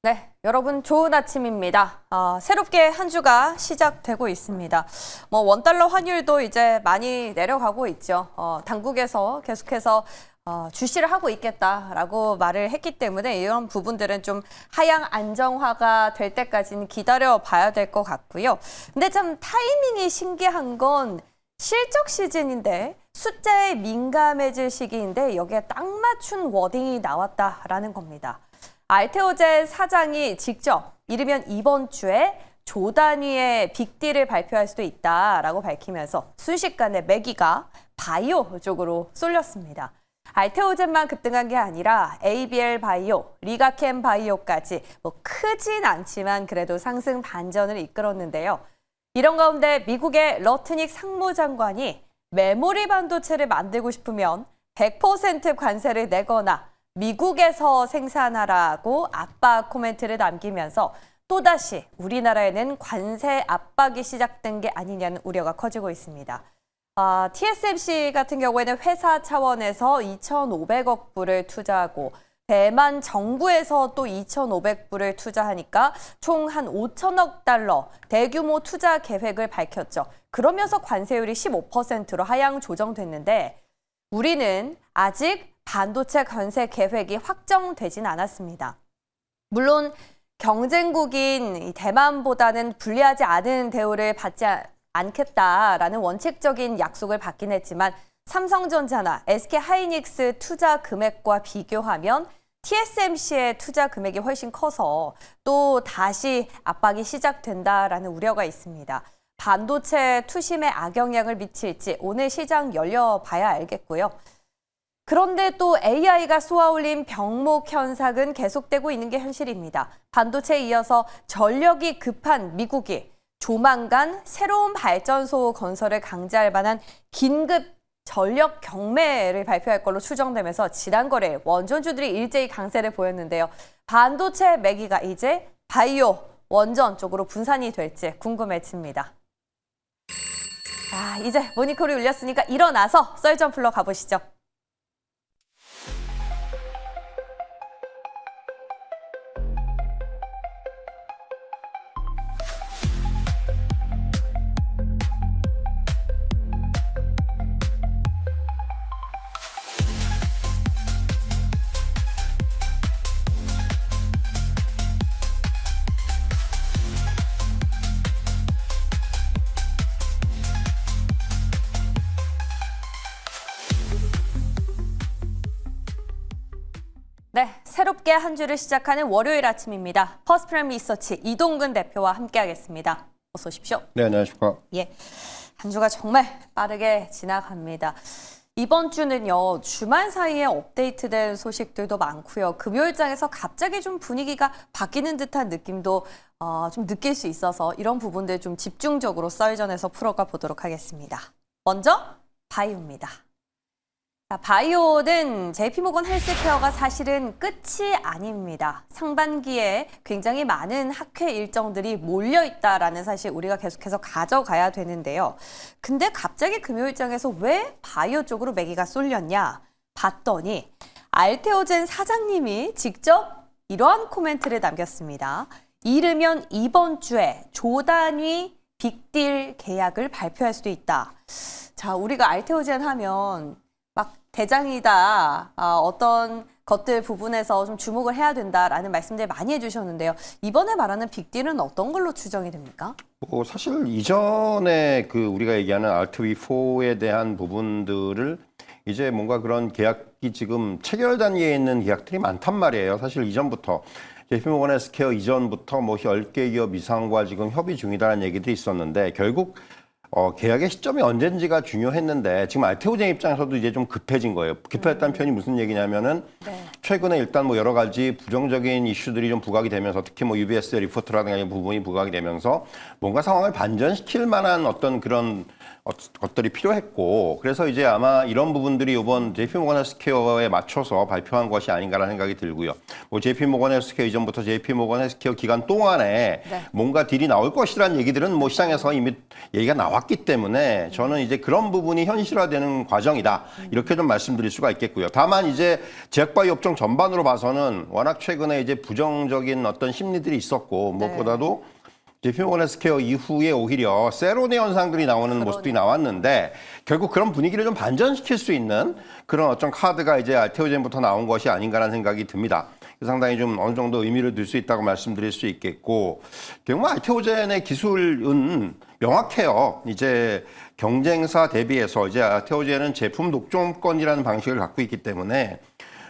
네, 여러분 좋은 아침입니다. 새롭게 한 주가 시작되고 있습니다. 원달러 환율도 이제 많이 내려가고 있죠. 당국에서 계속해서 주시를 하고 있겠다라고 말을 했기 때문에 이런 부분들은 좀 하향 안정화가 될 때까지는 기다려 봐야 될 것 같고요. 근데 참 타이밍이 신기한 건 실적 시즌인데 숫자에 민감해질 시기인데 여기에 딱 맞춘 워딩이 나왔다라는 겁니다. 알테오젠 사장이 직접 이르면 이번 주에 조 단위의 빅딜을 발표할 수도 있다라고 밝히면서 순식간에 매기가 바이오 쪽으로 쏠렸습니다. 알테오젠만 급등한 게 아니라 ABL 바이오, 리가켐 바이오까지 크진 않지만 그래도 상승 반전을 이끌었는데요. 이런 가운데 미국의 러트닉 상무장관이 메모리 반도체를 만들고 싶으면 100% 관세를 내거나 미국에서 생산하라고 압박 코멘트를 남기면서 또다시 우리나라에는 관세 압박이 시작된 게 아니냐는 우려가 커지고 있습니다. TSMC 같은 경우에는 회사 차원에서 2,500억 불을 투자하고 대만 정부에서 또 2,500불을 투자하니까 총 한 5천억 달러 대규모 투자 계획을 밝혔죠. 그러면서 관세율이 15%로 하향 조정됐는데 우리는 아직 반도체 관세 계획이 확정되진 않았습니다. 물론 경쟁국인 대만보다는 불리하지 않은 대우를 받지 않겠다라는 원칙적인 약속을 받긴 했지만 삼성전자나 SK하이닉스 투자 금액과 비교하면 TSMC의 투자 금액이 훨씬 커서 또 다시 압박이 시작된다라는 우려가 있습니다. 반도체 투심에 악영향을 미칠지 오늘 시장 열려봐야 알겠고요. 그런데 또 AI가 쏘아올린 병목 현상은 계속되고 있는 게 현실입니다. 반도체에 이어서 전력이 급한 미국이 조만간 새로운 발전소 건설을 강제할 만한 긴급 전력 경매를 발표할 걸로 추정되면서 지난 거래 원전주들이 일제히 강세를 보였는데요. 반도체 매기가 이제 바이오, 원전 쪽으로 분산이 될지 궁금해집니다. 이제 모니터를 울렸으니까 일어나서 썰전풀러 가보시죠. 네, 새롭게 한 주를 시작하는 월요일 아침입니다. 퍼스트프라임 리서치 이동근 대표와 함께하겠습니다. 어서 오십시오. 네, 안녕하십니까. 예, 한 주가 정말 빠르게 지나갑니다. 이번 주는요, 주말 사이에 업데이트된 소식들도 많고요. 금요일장에서 갑자기 좀 분위기가 바뀌는 듯한 느낌도 좀 느낄 수 있어서 이런 부분들 좀 집중적으로 썰전에서 풀어가 보도록 하겠습니다. 먼저 바이오입니다. 바이오는 JP모건 헬스케어가 사실은 끝이 아닙니다. 상반기에 굉장히 많은 학회 일정들이 몰려있다라는 사실 우리가 계속해서 가져가야 되는데요. 근데 갑자기 금요일장에서 왜 바이오 쪽으로 매기가 쏠렸냐 봤더니 알테오젠 사장님이 직접 이러한 코멘트를 남겼습니다. 이르면 이번 주에 조 단위 빅딜 계약을 발표할 수도 있다. 자, 우리가 알테오젠 하면 막 대장이다, 어떤 것들 부분에서 좀 주목을 해야 된다라는 말씀들 많이 해주셨는데요. 이번에 말하는 빅딜은 어떤 걸로 추정이 됩니까? 사실 이전에 우리가 얘기하는 알트위4에 대한 부분들을 이제 뭔가 그런 계약이 지금 체결 단계에 있는 계약들이 많단 말이에요. 사실 이전부터 JP모건 헬스케어 이전부터 10개 기업 이상과 지금 협의 중이다라는 얘기들이 있었는데 결국 계약의 시점이 언젠지가 중요했는데 지금 알테오젠 입장에서도 이제 좀 급해진 거예요. 급했다는 표현이 무슨 얘기냐면은 최근에 일단 여러 가지 부정적인 이슈들이 좀 부각이 되면서 특히 UBS 리포트라든가 이런 부분이 부각이 되면서 뭔가 상황을 반전시킬 만한 어떤 그런 것들이 필요했고 그래서 이제 아마 이런 부분들이 이번 JP모건 헬스케어에 맞춰서 발표한 것이 아닌가라는 생각이 들고요. 뭐 JP모건 헬스케어 이전부터 JP모건 헬스케어 기간 동안에 네. 뭔가 딜이 나올 것이라는 얘기들은 뭐 시장에서 이미 얘기가 나왔기 때문에 저는 이제 그런 부분이 현실화되는 과정이다. 이렇게 좀 말씀드릴 수가 있겠고요. 다만 이제 제약바이오 업종 전반으로 봐서는 워낙 최근에 이제 부정적인 어떤 심리들이 있었고 무엇보다도 JP모건 헬스케어 이후에 오히려 세로네 현상들이 나오는 모습들이 나왔는데 결국 그런 분위기를 좀 반전시킬 수 있는 그런 어떤 카드가 이제 알테오젠부터 나온 것이 아닌가라는 생각이 듭니다. 상당히 좀 어느 정도 의미를 둘 수 있다고 말씀드릴 수 있겠고 결국 알테오젠의 기술은 명확해요. 이제 경쟁사 대비해서 이제 알테오젠은 제품 독점권이라는 방식을 갖고 있기 때문에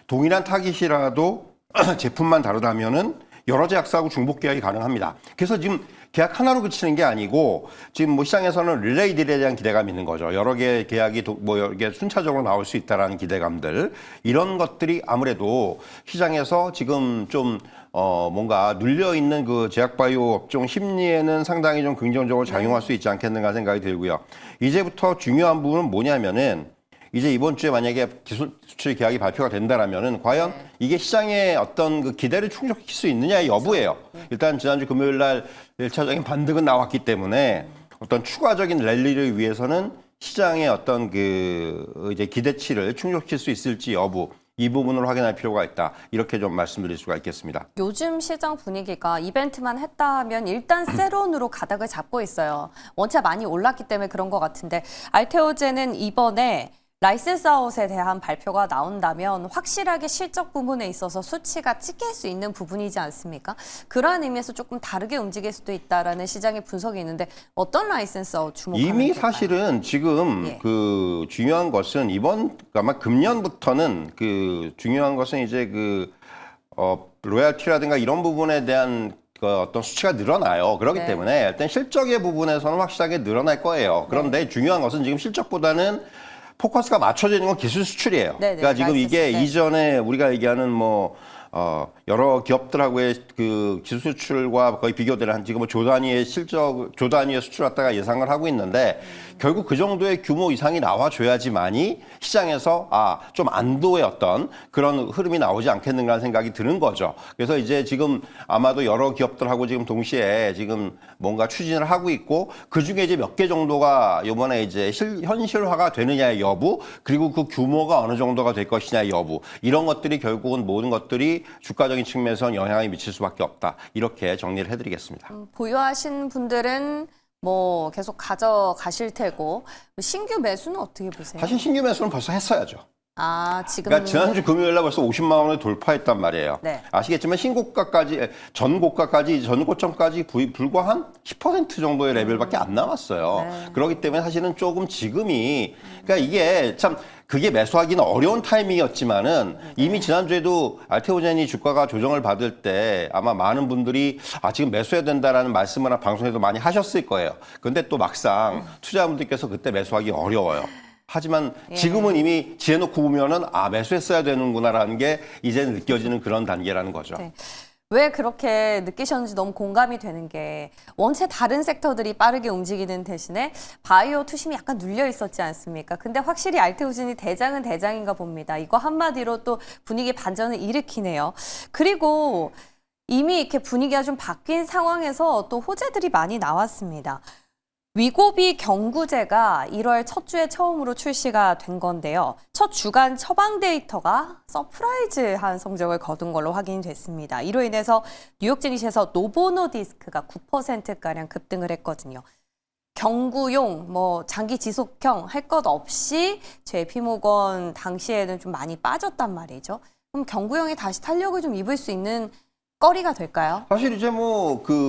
동일한 타깃이라도 제품만 다르다면은 여러 제약사하고 중복 계약이 가능합니다. 그래서 지금 계약 하나로 그치는 게 아니고 지금 뭐 시장에서는 릴레이 딜에 대한 기대감이 있는 거죠. 여러 개의 계약이 뭐 여러 개 순차적으로 나올 수 있다라는 기대감들 이런 것들이 아무래도 시장에서 지금 좀 뭔가 눌려 있는 그 제약바이오 업종 심리에는 상당히 좀 긍정적으로 작용할 수 있지 않겠는가 생각이 들고요. 이제부터 중요한 부분은 뭐냐면은 이제 이번 주에 만약에 기술 수출 계약이 발표가 된다라면은 과연 이게 시장의 어떤 그 기대를 충족시킬 수 있느냐의 여부예요. 일단 지난주 금요일 날 1차적인 반등은 나왔기 때문에 어떤 추가적인 랠리를 위해서는 시장의 어떤 그 이제 기대치를 충족시킬 수 있을지 여부 이 부분을 확인할 필요가 있다. 이렇게 좀 말씀드릴 수가 있겠습니다. 요즘 시장 분위기가 이벤트만 했다 하면 일단 세론으로 가닥을 잡고 있어요. 원체 많이 올랐기 때문에 그런 것 같은데 알테오젠은 이번에 라이센스 아웃에 대한 발표가 나온다면 확실하게 실적 부분에 있어서 수치가 찍힐 수 있는 부분이지 않습니까? 그러한 의미에서 조금 다르게 움직일 수도 있다라는 시장의 분석이 있는데 어떤 라이센스 아웃 주목하면 이미 될까요? 사실은 지금 예. 그 중요한 것은 이번 아마 금년부터는 그 중요한 것은 이제 그 로얄티라든가 이런 부분에 대한 그 어떤 수치가 늘어나요. 그렇기 네. 때문에 일단 실적의 부분에서는 확실하게 늘어날 거예요. 그런데 중요한 것은 지금 실적보다는 포커스가 맞춰져 있는 건 기술 수출이에요. 네네, 그러니까 지금 이게 라이센스, 네. 이전에 우리가 얘기하는 뭐 여러 기업들하고의 그 기술 수출과 거의 비교되는 한 지금 뭐 조 단위의 조 단위의 수출 갖다가 예상을 하고 있는데 결국 그 정도의 규모 이상이 나와줘야지만이 시장에서 좀 안도의 어떤 그런 흐름이 나오지 않겠는가 하는 생각이 드는 거죠. 그래서 이제 지금 아마도 여러 기업들하고 지금 동시에 지금 뭔가 추진을 하고 있고 그 중에 이제 몇 개 정도가 이번에 이제 현실화가 되느냐의 여부 그리고 그 규모가 어느 정도가 될 것이냐의 여부 이런 것들이 결국은 모든 것들이 주가적인 측면에서는 영향을 미칠 수밖에 없다. 이렇게 정리를 해드리겠습니다. 보유하신 분들은 뭐 계속 가져가실 테고 신규 매수는 어떻게 보세요? 사실 신규 매수는 벌써 했어야죠. 지금 그러니까 지난주 금요일 날 벌써 50만 원을 돌파했단 말이에요. 네. 아시겠지만 신고가까지 전 고점까지 불과 한 10% 정도의 레벨밖에 안 남았어요. 네. 그렇기 때문에 사실은 조금 지금이 그러니까 이게 참 그게 매수하기는 어려운 타이밍이었지만은 이미 지난주에도 알테오젠이 주가가 조정을 받을 때 아마 많은 분들이 지금 매수해야 된다라는 말씀을 방송에도 많이 하셨을 거예요. 근데 또 막상 투자자분들께서 그때 매수하기 어려워요. 하지만 지금은 이미 지어놓고 보면은 매수했어야 되는구나라는 게 이제는 느껴지는 그런 단계라는 거죠. 네. 왜 그렇게 느끼셨는지 너무 공감이 되는 게 원체 다른 섹터들이 빠르게 움직이는 대신에 바이오 투심이 약간 눌려 있었지 않습니까? 근데 확실히 알테오젠이 대장은 대장인가 봅니다. 이거 한마디로 또 분위기 반전을 일으키네요. 그리고 이미 이렇게 분위기가 좀 바뀐 상황에서 또 호재들이 많이 나왔습니다. 위고비 경구제가 1월 첫 주에 처음으로 출시가 된 건데요. 첫 주간 처방 데이터가 서프라이즈한 성적을 거둔 걸로 확인이 됐습니다. 이로 인해서 뉴욕 증시에서 노보노디스크가 9%가량 급등을 했거든요. 경구용, 장기 지속형 할 것 없이 JP모건 당시에는 좀 많이 빠졌단 말이죠. 그럼 경구용이 다시 탄력을 좀 입을 수 있는 거리가 될까요? 사실 이제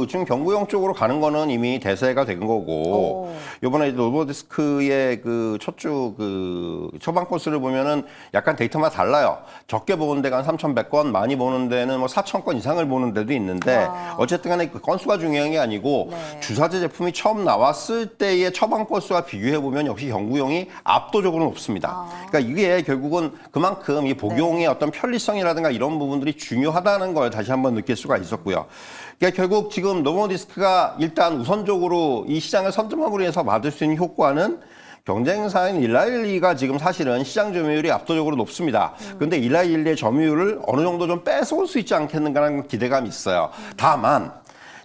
지금 경구용 쪽으로 가는 거는 이미 대세가 된 거고, 요번에 노보디스크의 그 첫 주 처방 코스를 보면은 약간 데이터마다 달라요. 적게 보는 데가 한 3,100건, 많이 보는 데는 4,000건 이상을 보는 데도 있는데, 어쨌든 간에 그 건수가 중요한 게 아니고, 주사제 제품이 처음 나왔을 때의 처방 코스와 비교해보면 역시 경구용이 압도적으로 높습니다. 그러니까 이게 결국은 그만큼 이 복용의 어떤 편리성이라든가 이런 부분들이 중요하다는 걸 다시 한번 느낄 수가 있었고요. 그러니까 결국 지금 노보디스크가 일단 우선적으로 이 시장을 선점함으로 해서 받을 수 있는 효과는 경쟁사인 일라일리가 지금 사실은 시장 점유율이 압도적으로 높습니다. 그런데 일라일리의 점유율을 어느 정도 좀 뺏어올 수 있지 않겠는가라는 기대감이 있어요. 다만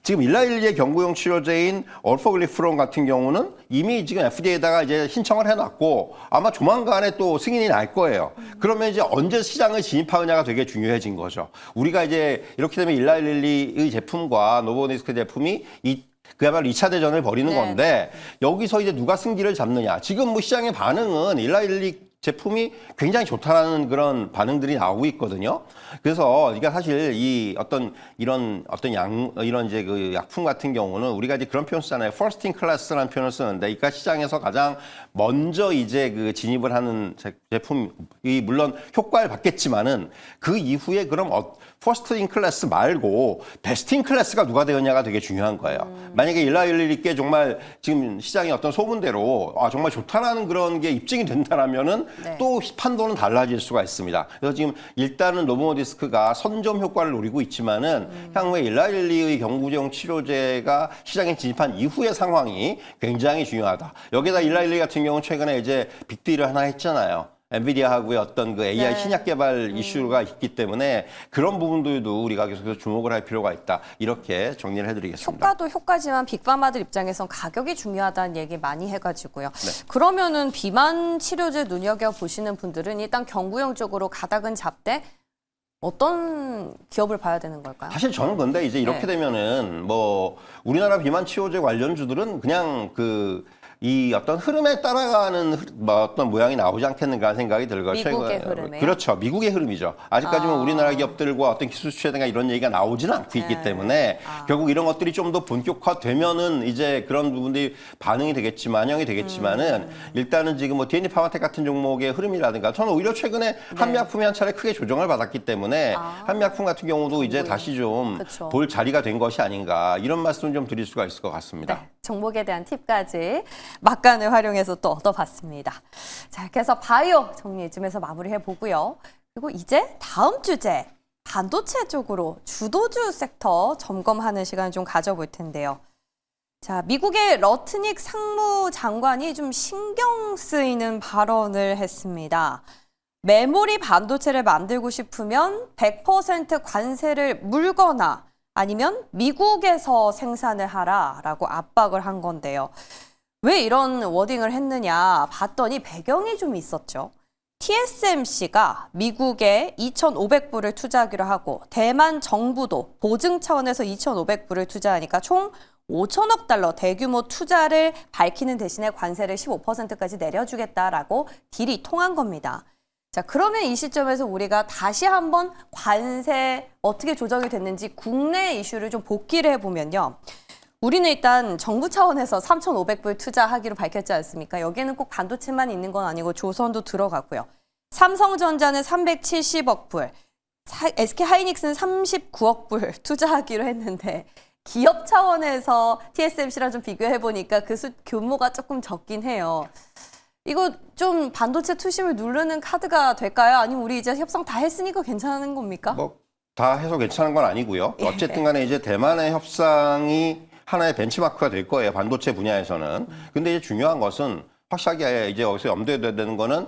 지금 일라일리의 경구용 치료제인 얼포글리프론 같은 경우는 이미 지금 FDA에다가 이제 신청을 해놨고 아마 조만간에 또 승인이 날 거예요. 그러면 이제 언제 시장을 진입하느냐가 되게 중요해진 거죠. 우리가 이제 이렇게 되면 일라일리의 제품과 노보디스크 제품이 그야말로 2차 대전을 벌이는 네. 건데 여기서 이제 누가 승기를 잡느냐. 지금 뭐 시장의 반응은 일라일리 제품이 굉장히 좋다라는 그런 반응들이 나오고 있거든요. 그래서 그러니까 사실 이 이런 이제 그 약품 같은 경우는 우리가 이제 그런 표현 쓰잖아요. First in class라는 표현을 쓰는데, 그러니까 시장에서 가장 먼저 이제 그 진입을 하는 제품이 물론 효과를 받겠지만은 그 이후에 그럼 퍼스트 인 클래스 말고 베스트 인 클래스가 누가 되었냐가 되게 중요한 거예요. 만약에 일라일리께 정말 지금 시장의 어떤 소문대로 정말 좋다라는 그런 게 입증이 된다라면은 네. 또 판도는 달라질 수가 있습니다. 그래서 지금 일단은 노보디스크가 선점 효과를 노리고 있지만은 향후에 일라일리의 경구용 치료제가 시장에 진입한 이후의 상황이 굉장히 중요하다. 여기다 일라일리 같은 경우는 최근에 이제 빅딜을 하나 했잖아요. 엔비디아하고의 어떤 그 AI 네. 신약 개발 이슈가 있기 때문에 그런 부분들도 우리가 계속해서 주목을 할 필요가 있다. 이렇게 정리를 해드리겠습니다. 효과도 효과지만 빅파마들 입장에선 가격이 중요하다는 얘기 많이 해가지고요. 네. 그러면은 비만 치료제 눈여겨보시는 분들은 일단 경구용 쪽으로 가닥은 잡되 어떤 기업을 봐야 되는 걸까요? 사실 저는 근데 이제 이렇게 네. 되면은 뭐 우리나라 비만 치료제 관련주들은 그냥 이 어떤 흐름에 따라가는 어떤 모양이 나오지 않겠는가 하는 생각이 들고요. 미국의 흐름이요? 그렇죠. 미국의 흐름이죠. 아직까지는 우리나라 기업들과 어떤 기술 수출이나 이런 얘기가 나오지는 않고 있기 네. 때문에 결국 이런 것들이 좀 더 본격화되면은 이제 그런 부분들이 반응이 반영이 되겠지만은 일단은 지금 뭐 D&D 파마텍 같은 종목의 흐름이라든가 저는 오히려 최근에 한미약품이 한 차례 크게 조정을 받았기 때문에 한미약품 같은 경우도 이제 다시 좀 그쵸. 볼 자리가 된 것이 아닌가 이런 말씀 좀 드릴 수가 있을 것 같습니다. 네, 종목에 대한 팁까지 막간을 활용해서 또 얻어봤습니다. 자, 이렇게 해서 바이오 정리 이쯤에서 마무리해 보고요. 그리고 이제 다음 주제 반도체 쪽으로 주도주 섹터 점검하는 시간을 좀 가져볼 텐데요. 자, 미국의 러트닉 상무장관이 좀 신경 쓰이는 발언을 했습니다. 메모리 반도체를 만들고 싶으면 100% 관세를 물거나 아니면 미국에서 생산을 하라라고 압박을 한 건데요. 왜 이런 워딩을 했느냐 봤더니 배경이 좀 있었죠. TSMC가 미국에 2,500불을 투자하기로 하고 대만 정부도 보증 차원에서 2,500불을 투자하니까 총 5천억 달러 대규모 투자를 밝히는 대신에 관세를 15%까지 내려주겠다라고 딜이 통한 겁니다. 자, 그러면 이 시점에서 우리가 다시 한번 관세 어떻게 조정이 됐는지 국내 이슈를 좀 복기를 해보면요. 우리는 일단 정부 차원에서 3,500불 투자하기로 밝혔지 않습니까? 여기에는 꼭 반도체만 있는 건 아니고 조선도 들어가고요. 삼성전자는 370억 불, SK하이닉스는 39억 불 투자하기로 했는데 기업 차원에서 TSMC랑 좀 비교해보니까 그 규모가 조금 적긴 해요. 이거 좀 반도체 투심을 누르는 카드가 될까요? 아니면 우리 이제 협상 다 했으니까 괜찮은 겁니까? 뭐 다 해서 괜찮은 건 아니고요. 어쨌든 간에 이제 대만의 협상이 하나의 벤치마크가 될 거예요. 반도체 분야에서는. 근데 이제 중요한 것은 확실하게 이제 여기서 염두에 둬야 되는 거는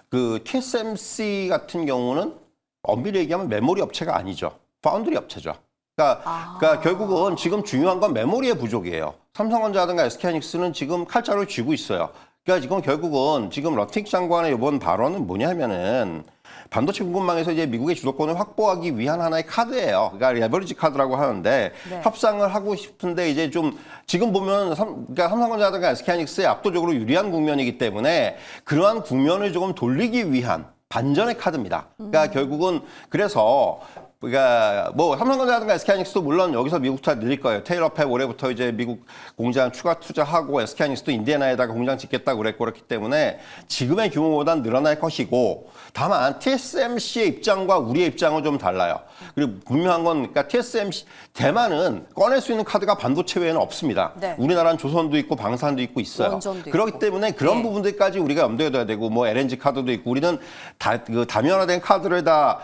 그 TSMC 같은 경우는 엄밀히 얘기하면 메모리 업체가 아니죠. 파운드리 업체죠. 그러니까 결국은 지금 중요한 건 메모리의 부족이에요. 삼성전자든가 SK하이닉스는 지금 칼자루 쥐고 있어요. 그러니까 지금 결국은 지금 러틱 장관의 이번 발언은 뭐냐면은 반도체 공급망에서 이제 미국의 주도권을 확보하기 위한 하나의 카드예요. 그러니까 레버리지 카드라고 하는데 네. 협상을 하고 싶은데 이제 좀 지금 보면 그러니까 삼성전자든가 SK하이닉스에 압도적으로 유리한 국면이기 때문에 그러한 국면을 조금 돌리기 위한 반전의 카드입니다. 그러니까 결국은 그래서 그러니까 뭐 삼성전자라든가 SK하이닉스도 물론 여기서 미국 투자 늘릴 거예요. 테일러팹 올해부터 이제 미국 공장 추가 투자하고 SK하이닉스도 인디애나에다가 공장 짓겠다고 그랬고 그렇기 때문에 지금의 규모보다는 늘어날 것이고 다만 TSMC의 입장과 우리의 입장은 좀 달라요. 그리고 분명한 건 그러니까 TSMC 대만은 꺼낼 수 있는 카드가 반도체 외에는 없습니다. 네. 우리나라는 조선도 있고 방산도 있고 있어요. 원전도 그렇기 있고. 때문에 그런 네. 부분들까지 우리가 염두에 둬야 되고 뭐 LNG 카드도 있고 우리는 다면화된 카드를 다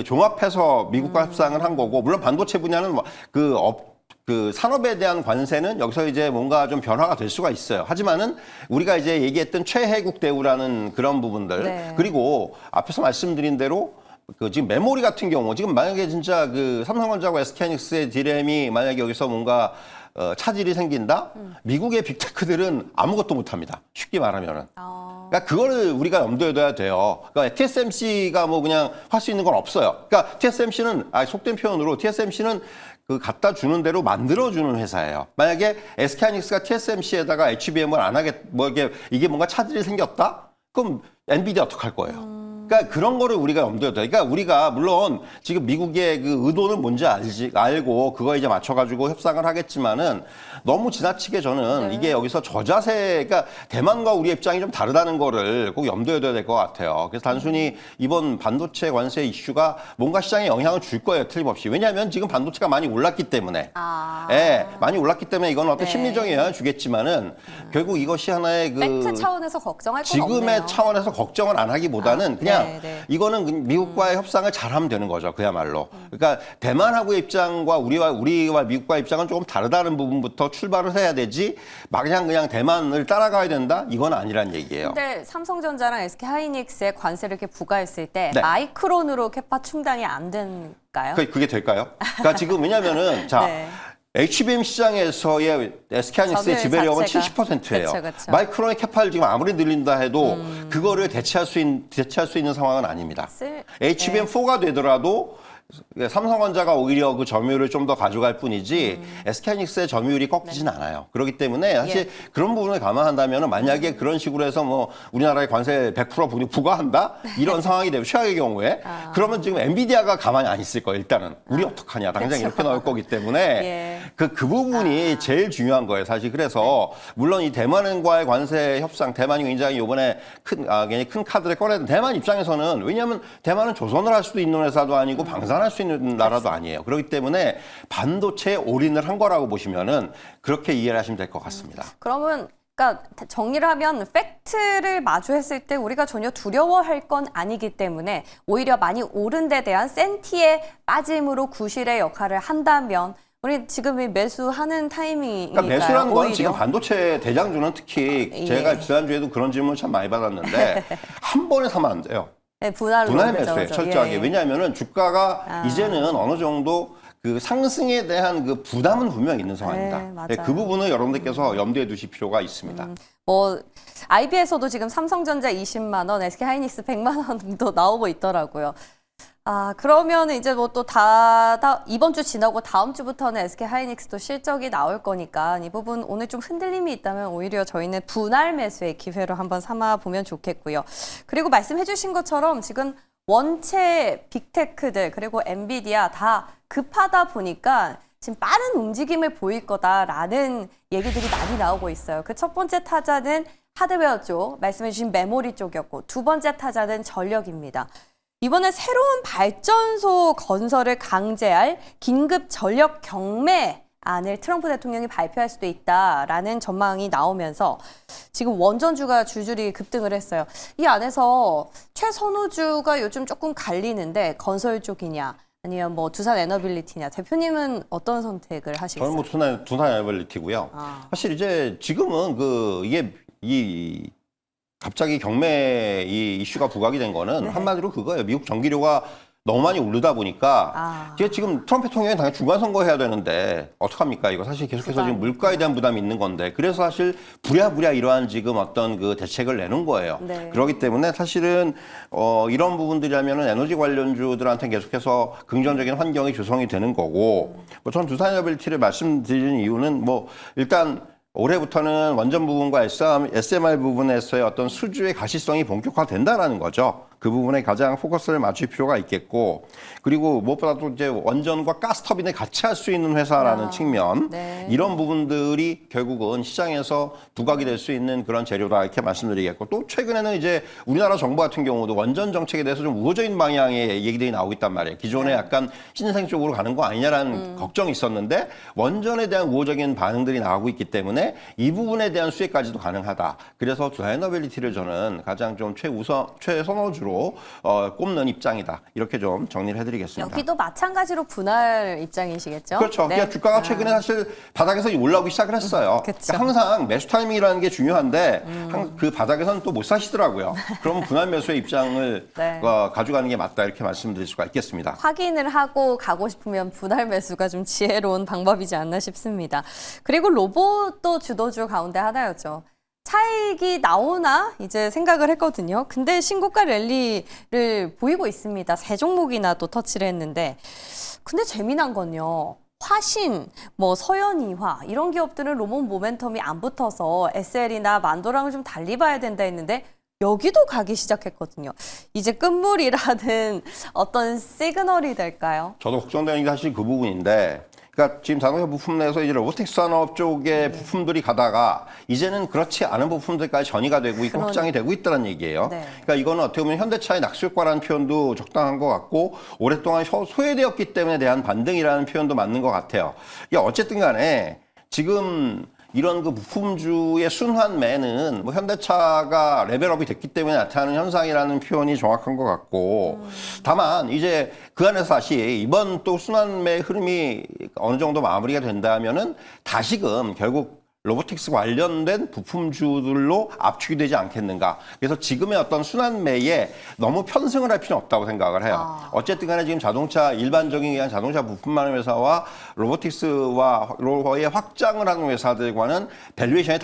종합해서 미국과 협상을 한 거고 물론 반도체 분야는 그 산업에 대한 관세는 여기서 이제 뭔가 좀 변화가 될 수가 있어요. 하지만은 우리가 이제 얘기했던 최혜국 대우라는 그런 부분들 네. 그리고 앞에서 말씀드린 대로 그 지금 메모리 같은 경우 지금 만약에 진짜 그 삼성전자와 SK하이닉스의 디램이 만약에 여기서 뭔가 차질이 생긴다? 미국의 빅테크들은 아무것도 못합니다. 쉽게 말하면은. 그러니까 그거를 우리가 염두에 둬야 돼요. 그러니까 TSMC가 뭐 그냥 할 수 있는 건 없어요. 그러니까 TSMC는 속된 표현으로 TSMC는 그 갖다 주는 대로 만들어주는 회사예요. 만약에 SK하이닉스가 TSMC에다가 HBM을 안 하겠, 뭐 이게 뭔가 차질이 생겼다? 그럼 엔비디아 어떡할 거예요? 그러니까 그런 거를 우리가 염두에 둬요. 그러니까 우리가 물론 지금 미국의 그 의도는 뭔지 알고 그거 이제 맞춰가지고 협상을 하겠지만은 너무 지나치게 저는 이게 여기서 저자세, 그러니까 대만과 우리의 입장이 좀 다르다는 거를 꼭 염두에 둬야 될 것 같아요. 그래서 단순히 이번 반도체 관세 이슈가 뭔가 시장에 영향을 줄 거예요. 틀림없이. 왜냐하면 지금 반도체가 많이 올랐기 때문에. 예, 많이 올랐기 때문에 이건 어떤 심리적인 영향을 주겠지만은 결국 이것이 하나의 그 팩트 차원에서 걱정할 건 없네요. 지금의 차원에서 걱정을 안 하기보다는 그냥 이거는 미국과의 협상을 잘하면 되는 거죠. 그야말로. 그러니까 대만하고의 입장과 우리와 미국과의 입장은 조금 다르다는 부분부터 출발을 해야 되지 그냥 대만을 따라가야 된다? 이건 아니란 얘기예요. 근데 삼성전자랑 SK하이닉스에 관세를 이렇게 부과했을 때 네. 마이크론으로 캐파 충당이 안 될까요? 그게 될까요? 그러니까 지금 왜냐면은 자 네. HBM 시장에서의 SK하이닉스의 점유율 지배력은 자체가. 70%예요. 그쵸. 마이크론의 캐파를 지금 아무리 늘린다 해도 그거를 대체할 수 있는 상황은 아닙니다. HBM4가 되더라도 삼성전자가 오히려 그 점유율을 좀 더 가져갈 뿐이지 SK하이닉스의 점유율이 꺾이진 않아요. 그렇기 때문에 사실 그런 부분을 감안한다면 만약에 그런 식으로 해서 뭐 우리나라의 관세 100% 부과한다? 이런 상황이 되면 최악의 경우에 그러면 지금 엔비디아가 가만히 안 있을 거예요. 일단은. 우리 어떡하냐. 당장 이렇게 나올 거기 때문에 그 부분이 제일 중요한 거예요. 사실 그래서 물론 이 대만과의 관세 협상, 대만이 굉장히 이번에 굉장히 큰 카드를 꺼내는 대만 입장에서는 왜냐하면 대만은 조선을 할 수도 있는 회사도 아니고 방산할 수 있는 나라도 아니에요. 그렇기 때문에 반도체에 올인을 한 거라고 보시면은 그렇게 이해를 하시면 될 것 같습니다. 그러면 그러니까 정리를 하면 팩트를 마주했을 때 우리가 전혀 두려워할 건 아니기 때문에 오히려 많이 오른 데 대한 센티의 빠짐으로 구실의 역할을 한다면 우리 지금 매수하는 타이밍이니까요. 그러니까 매수라는 건 오히려. 지금 반도체 대장주는 특히 제가 지난주에도 그런 질문을 참 많이 받았는데 한 번에 사면 안 돼요. 네, 분할 매수예요. 철저하게. 왜냐하면 주가가 이제는 어느 정도 그 상승에 대한 그 부담은 분명히 있는 상황입니다. 맞아요. 그 부분을 여러분들께서 염두에 두실 필요가 있습니다. 뭐 IB에서도 지금 삼성전자 20만 원, SK하이닉스 100만 원도 나오고 있더라고요. 그러면 이제 뭐 또 이번 주 지나고 다음 주부터는 SK하이닉스도 실적이 나올 거니까 이 부분 오늘 좀 흔들림이 있다면 오히려 저희는 분할 매수의 기회로 한번 삼아 보면 좋겠고요. 그리고 말씀해 주신 것처럼 지금 원체 빅테크들 그리고 엔비디아 다 급하다 보니까 지금 빠른 움직임을 보일 거다라는 얘기들이 많이 나오고 있어요. 그 첫 번째 타자는 하드웨어 쪽, 말씀해 주신 메모리 쪽이었고 두 번째 타자는 전력입니다. 이번에 새로운 발전소 건설을 강제할 긴급 전력 경매안을 트럼프 대통령이 발표할 수도 있다라는 전망이 나오면서 지금 원전주가 줄줄이 급등을 했어요. 이 안에서 최선호주가 요즘 조금 갈리는데 건설 쪽이냐 아니면 뭐 두산 에너빌리티냐 대표님은 어떤 선택을 하시겠어요? 저는 뭐 두산 에너빌리티고요. 사실 이제 지금은 이게 갑자기 경매 이 이슈가 부각이 된 거는 한마디로 그거예요. 미국 전기료가 너무 많이 오르다 보니까 이게 지금 트럼프 대통령이 당연히 중간 선거해야 되는데 어떡합니까? 이거 사실 계속해서 지금 물가에 대한 부담이 있는 건데 그래서 사실 부랴부랴 이러한 지금 어떤 그 대책을 내는 거예요. 그렇기 때문에 사실은 이런 부분들이라면은 에너지 관련주들한테 계속해서 긍정적인 환경이 조성이 되는 거고 뭐 전 두산에너빌리티를 말씀드리는 이유는 뭐 일단 올해부터는 원전 부분과 SMR 부분에서의 어떤 수주의 가시성이 본격화된다라는 거죠. 그 부분에 가장 포커스를 맞출 필요가 있겠고 그리고 무엇보다도 이제 원전과 가스터빈을 같이 할 수 있는 회사라는 측면 이런 부분들이 결국은 시장에서 부각이 될 수 있는 그런 재료다 이렇게 말씀드리겠고 또 최근에는 이제 우리나라 정부 같은 경우도 원전 정책에 대해서 좀 우호적인 방향의 얘기들이 나오고 있단 말이에요. 기존에 약간 신생 쪽으로 가는 거 아니냐라는 걱정이 있었는데 원전에 대한 우호적인 반응들이 나오고 있기 때문에 이 부분에 대한 수혜까지도 가능하다. 그래서 두산에너빌리티를 저는 가장 좀 최선호주로 우선으로 꼽는 입장이다. 이렇게 좀 정리를 해드리겠습니다. 여기도 마찬가지로 분할 입장이시겠죠? 그렇죠. 네. 그러니까 주가가 최근에 사실 바닥에서 올라오기 시작을 했어요. 그쵸. 그러니까 항상 매수 타이밍이라는 게 중요한데 그 바닥에서는 또 못 사시더라고요. 그러면 분할 매수의 입장을 네. 가져가는 게 맞다 이렇게 말씀드릴 수가 있겠습니다. 확인을 하고 가고 싶으면 분할 매수가 좀 지혜로운 방법이지 않나 싶습니다. 그리고 로봇도 주도주 가운데 하나였죠. 차익이 나오나 이제 생각을 했거든요. 근데 신고가 랠리를 보이고 있습니다. 세 종목이나 또 터치를 했는데 근데 재미난 건요. 화신, 뭐 서현이화 이런 기업들은 로봇 모멘텀이 안 붙어서 SL이나 만도랑을 좀 달리 봐야 된다 했는데 여기도 가기 시작했거든요. 이제 끝물이라는 어떤 시그널이 될까요? 저도 걱정되는 게 사실 그 부분인데, 그러니까 지금 자동차 부품 내에서 이제 로보틱스 산업 쪽의 부품들이 가다가 이제는 그렇지 않은 부품들까지 전이가 되고 있고 확장이 되고 있다는 얘기예요. 네. 그러니까 이거는 어떻게 보면 현대차의 낙수효과라는 표현도 적당한 것 같고 오랫동안 소외되었기 때문에 대한 반등이라는 표현도 맞는 것 같아요. 이게 어쨌든 간에 지금 이런 그 부품주의 순환매는 뭐 현대차가 레벨업이 됐기 때문에 나타나는 현상이라는 표현이 정확한 것 같고 다만 이제 그 안에서 다시 이번 또 순환매 흐름이 어느 정도 마무리가 된다면은 다시금 결국 로보틱스 관련된 부품주들로 압축이 되지 않겠는가. 그래서 지금의 어떤 순환매에 너무 편승을 할 필요는 없다고 생각을 해요. 어쨌든 간에 지금 자동차, 일반적인 그냥 자동차 부품만 회사와 로보틱스와의 확장을 하는 회사들과는 밸류에이션이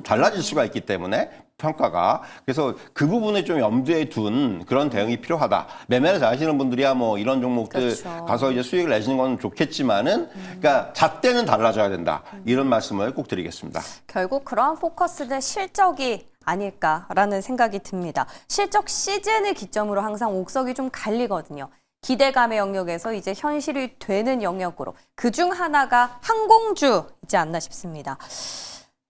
달라질 수가 있기 때문에 평가가. 그래서 그 부분을 좀 염두에 둔 그런 대응이 필요하다. 매매를 잘하시는 분들이야 뭐 이런 종목들 그렇죠. 가서 이제 수익을 내시는 건 좋겠지만은 그러니까 잣대는 달라져야 된다. 이런 말씀을 꼭 드리겠습니다. 결국 그러한 포커스는 실적이 아닐까라는 생각이 듭니다. 실적 시즌을 기점으로 항상 옥석이 좀 갈리거든요. 기대감의 영역에서 이제 현실이 되는 영역으로 그중 하나가 항공주이지 않나 싶습니다.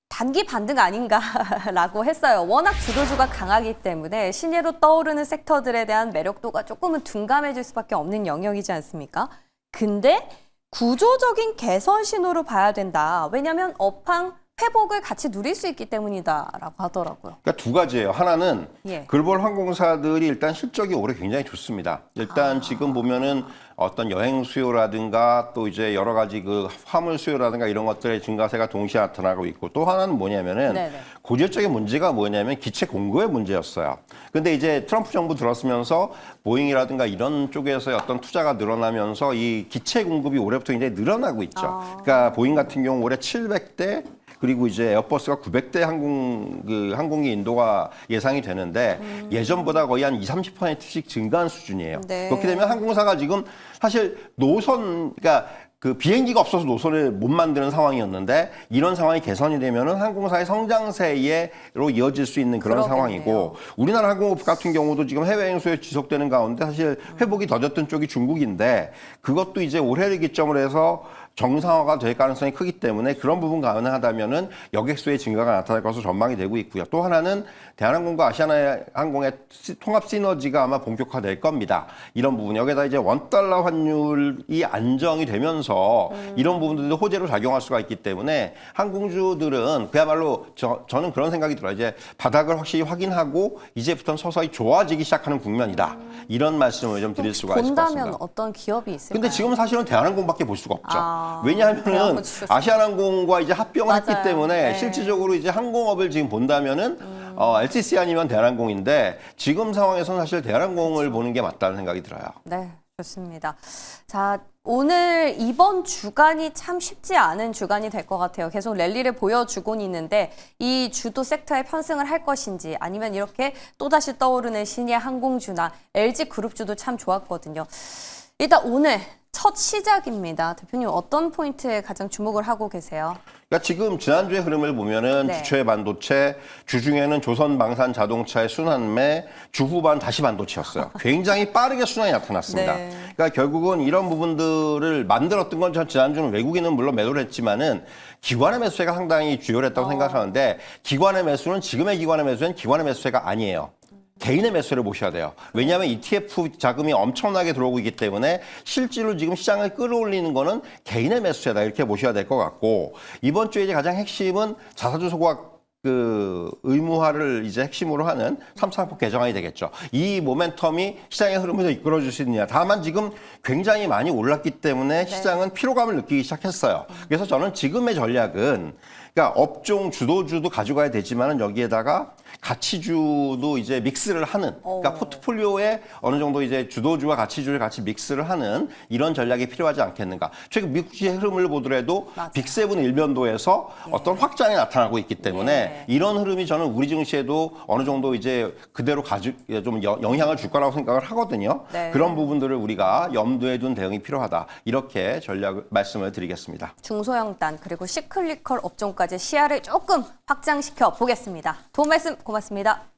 단기 반등 아닌가라고 했어요. 워낙 주도주가 강하기 때문에 신예로 떠오르는 섹터들에 대한 매력도가 조금은 둔감해질 수밖에 없는 영역이지 않습니까? 근데 구조적인 개선 신호로 봐야 된다. 왜냐하면 업황 회복을 같이 누릴 수 있기 때문이다라고 하더라고요. 그러니까 두 가지예요. 하나는 예. 글로벌 항공사들이 일단 실적이 올해 굉장히 좋습니다. 일단 지금 보면은 어떤 여행 수요라든가 또 이제 여러 가지 그 화물 수요라든가 이런 것들의 증가세가 동시에 나타나고 있고 또 하나는 뭐냐면은 네네. 고질적인 문제가 뭐냐면 기체 공급의 문제였어요. 근데 이제 트럼프 정부 들었으면서 보잉이라든가 이런 쪽에서의 어떤 투자가 늘어나면서 이 기체 공급이 올해부터 굉장히 늘어나고 있죠. 그러니까 보잉 같은 경우 올해 700대 그리고 이제 에어버스가 900대 항공기 인도가 예상이 되는데 예전보다 거의 한 20-30%씩 증가한 수준이에요. 네. 그렇게 되면 항공사가 지금 사실 그러니까 그 비행기가 없어서 노선을 못 만드는 상황이었는데 이런 상황이 개선이 되면은 항공사의 성장세로 이어질 수 있는 그런 그러겠네요. 상황이고 우리나라 항공업 같은 경우도 지금 해외 행수에 지속되는 가운데 사실 회복이 더뎠던 쪽이 중국인데 그것도 이제 올해를 기점으로 해서 정상화가 될 가능성이 크기 때문에 그런 부분 가능하다면은 여객 수의 증가가 나타날 것으로 전망이 되고 있고요. 또 하나는 대한항공과 아시아나항공의 통합 시너지가 아마 본격화될 겁니다. 이런 부분 여기다 이제 원달러 환율이 안정이 되면서 이런 부분들도 호재로 작용할 수가 있기 때문에 항공주들은 그야말로 저는 그런 생각이 들어요. 이제 바닥을 확실히 확인하고 이제부터는 서서히 좋아지기 시작하는 국면이다. 이런 말씀을 좀 드릴 수가 있을 것 같습니다. 본다면 어떤 기업이 있을까요? 근데 지금 사실은 대한항공밖에 볼 수가 없죠. 대한항공 왜냐하면은 주셨어요. 아시아나항공과 이제 합병을 했기 맞아요. 때문에 네. 실질적으로 이제 항공업을 지금 본다면은 LCC 아니면 대한항공인데 지금 상황에서는 사실 대한항공을 보는 게 맞다는 생각이 들어요. 네, 좋습니다. 자, 오늘 이번 주간이 참 쉽지 않은 주간이 될 것 같아요. 계속 랠리를 보여주곤 있는데 이 주도 섹터에 편승을 할 것인지 아니면 이렇게 또다시 떠오르는 신예 항공주나 LG그룹주도 참 좋았거든요. 일단 오늘 첫 시작입니다. 대표님 어떤 포인트에 가장 주목을 하고 계세요? 그러니까 지금 지난주의 흐름을 보면은 네. 주초에 반도체, 주중에는 조선 방산 자동차의 순환매, 주후반 다시 반도체였어요. 굉장히 빠르게 순환이 나타났습니다. 네. 그러니까 결국은 이런 부분들을 만들었던 건 지난주는 외국인은 물론 매도를 했지만은 기관의 매수세가 상당히 주요했다고 생각하는데 기관의 매수는 지금의 기관의 매수는 기관의 매수세가 아니에요. 개인의 매수를 보셔야 돼요. 왜냐하면 ETF 자금이 엄청나게 들어오고 있기 때문에 실제로 지금 시장을 끌어올리는 거는 개인의 매수세다 이렇게 보셔야 될 것 같고 이번 주에 이제 가장 핵심은 자사주 소각 그 의무화를 이제 핵심으로 하는 3사법 개정안이 되겠죠. 이 모멘텀이 시장의 흐름을 이끌어줄 수 있느냐. 다만 지금 굉장히 많이 올랐기 때문에 시장은 피로감을 느끼기 시작했어요. 그래서 저는 지금의 전략은 그러니까 업종 주도주도 가져가야 되지만은 여기에다가 가치주도 이제 믹스를 하는 그러니까 포트폴리오에 어느 정도 이제 주도주와 가치주를 같이 믹스를 하는 이런 전략이 필요하지 않겠는가. 최근 미국 주식 흐름을 보더라도 맞아요. 빅세븐 일변도에서 어떤 확장이 나타나고 있기 때문에 이런 흐름이 저는 우리 증시에도 어느 정도 이제 그대로 좀 영향을 줄 거라고 생각을 하거든요. 네. 그런 부분들을 우리가 염두에 둔 대응이 필요하다. 이렇게 전략을 말씀을 드리겠습니다. 중소형단 그리고 시클리컬 업종까지 시야를 조금 확장시켜 보겠습니다. 도움 말씀 고맙습니다.